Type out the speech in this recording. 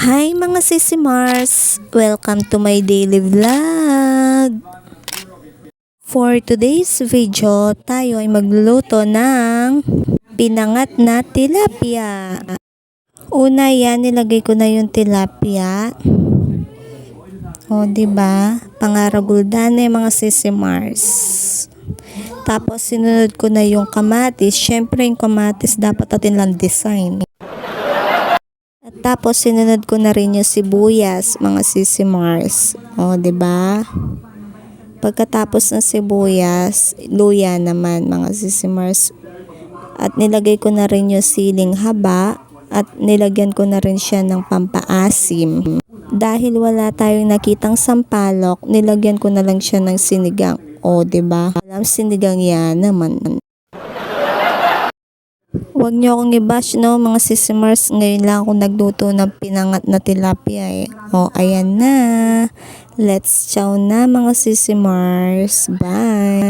Hi mga Sisi Mars! Welcome to my daily vlog! For today's video, tayo ay magluluto ng pinangat na tilapia. Una yan, nilagay ko na yung tilapia. O, diba? Pangaraguldan na yung mga Sisi Mars. Tapos, sinunod ko na yung kamatis. Syempre, yung kamatis dapat natin lang design. At tapos, sinunod ko na rin yung sibuyas, mga Sisi Mars. O, diba? Pagkatapos ng sibuyas, luya naman, mga Sisi Mars. At nilagay ko na rin yung siling haba. At nilagyan ko na rin siya ng pampaasim. Dahil wala tayong nakitang sampalok, nilagyan ko na lang siya ng sinigang. O, diba? Alam, sinigang yan naman. Huwag niyo akong i-bash, no, mga Sisi Mars. Ngayon lang ako nagluto ng pinangat na tilapia eh. O, ayan na. Let's chow na, mga Sisi Mars. Bye!